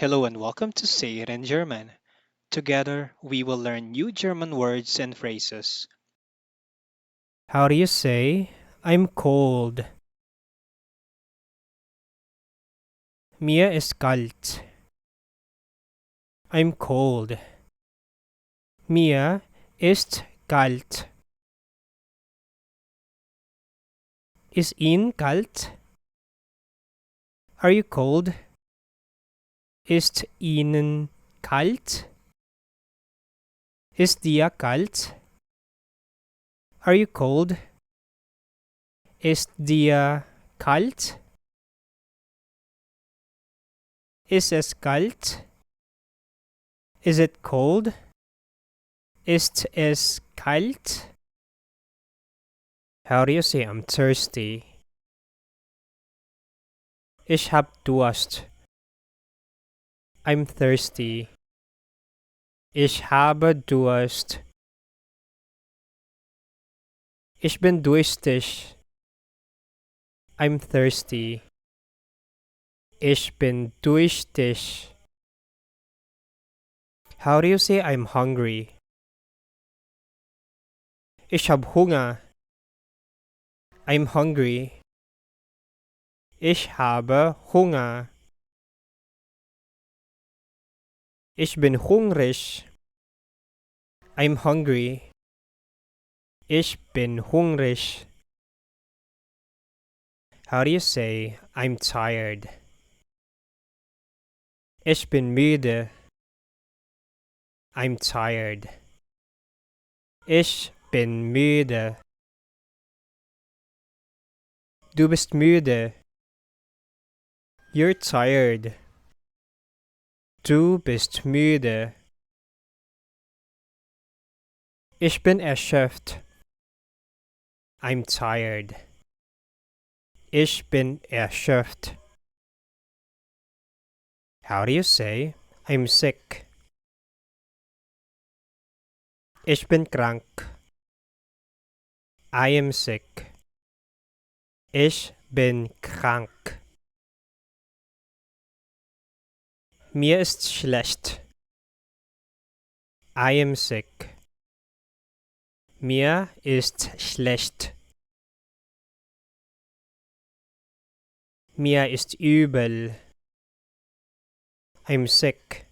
Hello and welcome to Say It in German. Together, we will learn new German words and phrases. How do you say, I'm cold? Mir ist kalt. I'm cold. Mir ist kalt. Is Ihnen kalt? Are you cold? Ist Ihnen kalt? Ist dir kalt? Are you cold? Ist dir kalt? Ist es kalt? Is it cold? Ist es kalt? How do you say I'm thirsty? Ich hab Durst. I'm thirsty. Ich habe Durst. Ich bin durstig. I'm thirsty. Ich bin durstig. How do you say I'm hungry? Ich hab Hunger. I'm hungry. Ich habe Hunger. Ich bin hungrig. I'm hungry. Ich bin hungrig. How do you say I'm tired? Ich bin müde. I'm tired. Ich bin müde. Du bist müde. You're tired. Du bist müde. Ich bin erschöpft. I'm tired. Ich bin erschöpft. How do you say I'm sick? Ich bin krank. I am sick. Ich bin krank. Mir ist schlecht. I am sick. Mir ist schlecht. Mir ist übel. I'm sick.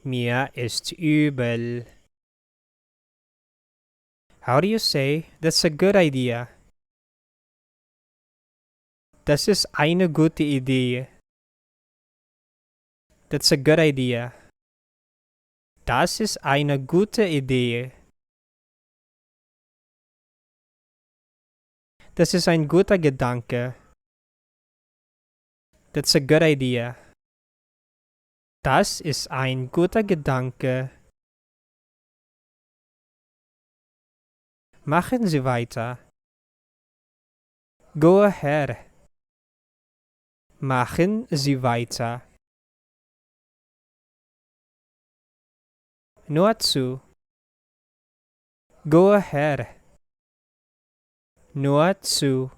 Mir ist übel. How do you say that's a good idea? Das ist eine gute Idee. That's a good idea. Das ist eine gute Idee. Das ist ein guter Gedanke. That's a good idea. Das ist ein guter Gedanke. Machen Sie weiter. Go ahead. Machen Sie weiter. Nur zu. Go ahead. Nur zu.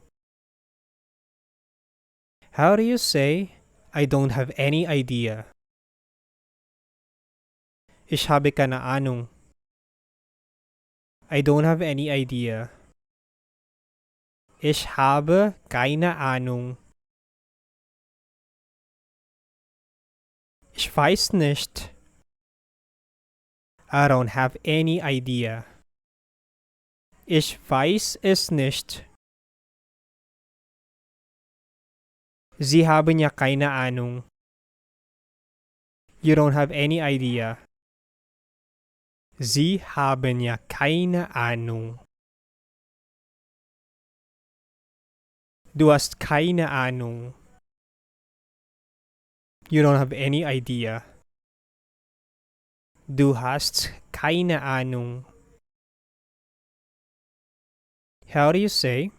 How do you say I don't have any idea? Ich habe keine Ahnung. I don't have any idea. Ich habe keine Ahnung. Ich weiß nicht. I don't have any idea. Ich weiß es nicht. Sie haben ja keine Ahnung. You don't have any idea. Sie haben ja keine Ahnung. Du hast keine Ahnung. You don't have any idea. Du hast keine Ahnung. How do you say,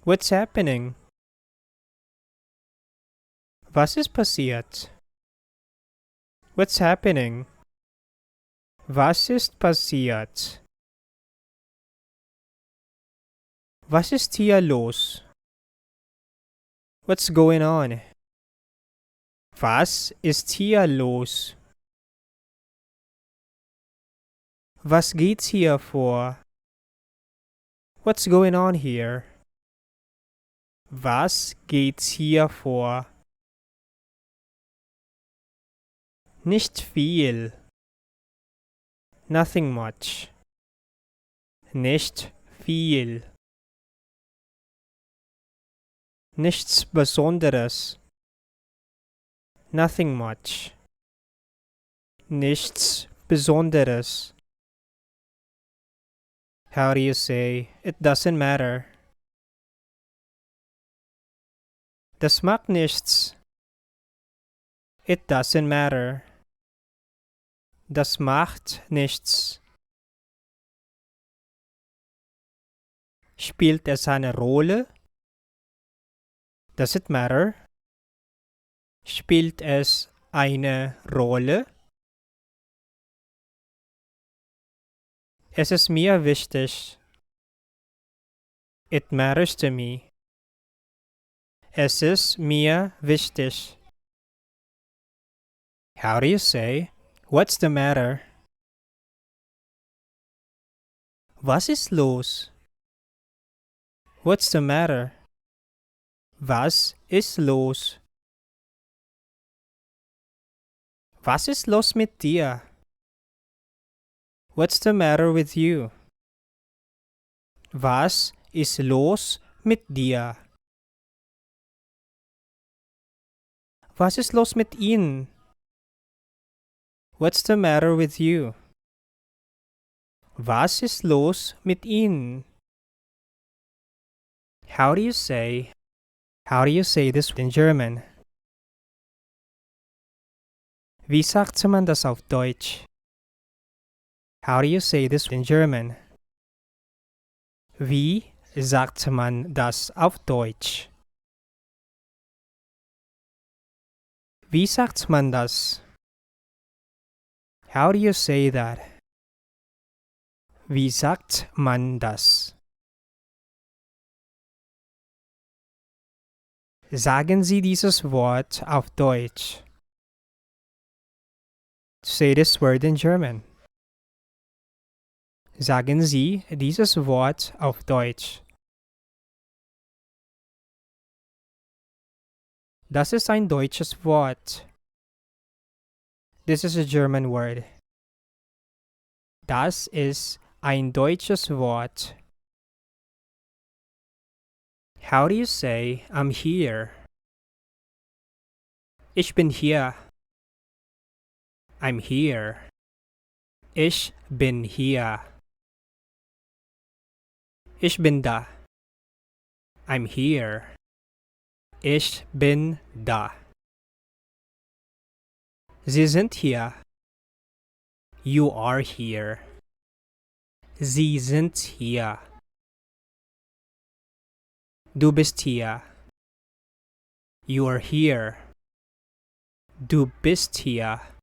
what's happening? Was ist passiert? What's happening? Was ist passiert? Was ist hier los? What's going on? Was ist hier los? Was geht's hier vor? What's going on here? Was geht's hier vor? Nicht viel. Nothing much. Nicht viel. Nichts Besonderes. Nothing much. Nichts Besonderes. How do you say, it doesn't matter? Das macht nichts. It doesn't matter. Das macht nichts. Spielt es eine Rolle? Does it matter? Spielt es eine Rolle? Es ist mir wichtig. It matters to me. Es ist mir wichtig. How do you say, what's the matter? Was ist los? What's the matter? Was ist los? Was ist los mit dir? What's the matter with you? Was ist los mit dir? Was ist los mit Ihnen? What's the matter with you? Was ist los mit Ihnen? How do you say this in German? Wie sagt man das auf Deutsch? How do you say this in German? Wie sagt man das auf Deutsch? Wie sagt man das? How do you say that? Wie sagt man das? Sagen Sie dieses Wort auf Deutsch. Say this word in German. Sagen Sie dieses Wort auf Deutsch. Das ist ein deutsches Wort. This is a German word. Das ist ein deutsches Wort. How do you say, I'm here? Ich bin hier. I'm here. Ich bin hier. Ich bin da. I'm here. Ich bin da. Sie sind hier. You are here. Sie sind hier. Du bist hier. You are here. Du bist hier.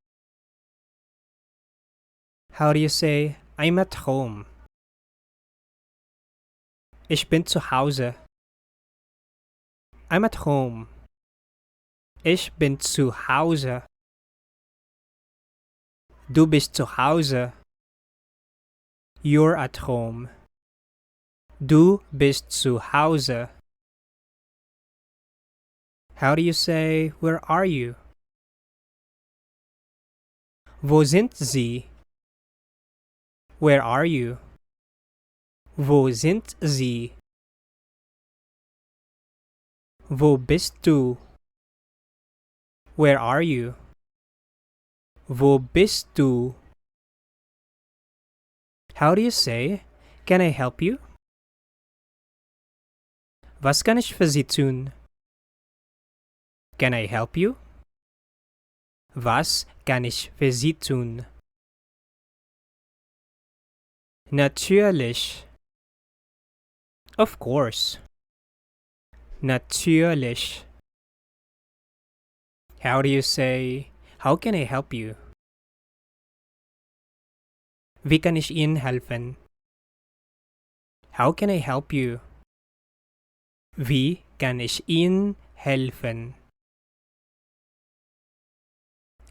How do you say, I'm at home? Ich bin zu Hause. I'm at home. Ich bin zu Hause. Du bist zu Hause. You're at home. Du bist zu Hause. How do you say, where are you? Wo sind Sie? Where are you? Wo sind Sie? Wo bist du? Where are you? Wo bist du? How do you say, can I help you? Was kann ich für Sie tun? Can I help you? Was kann ich für Sie tun? Natürlich. Of course. Natürlich. How do you say, how can I help you? Wie kann ich Ihnen helfen? How can I help you? Wie kann ich Ihnen helfen?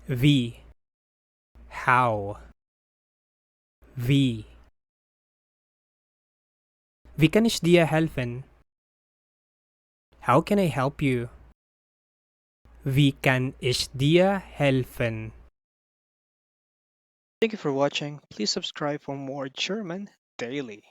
Wie. How. Wie. Wie kann ich dir helfen? How can I help you? Wie kann ich dir helfen? Thank you for watching. Please subscribe for more German daily.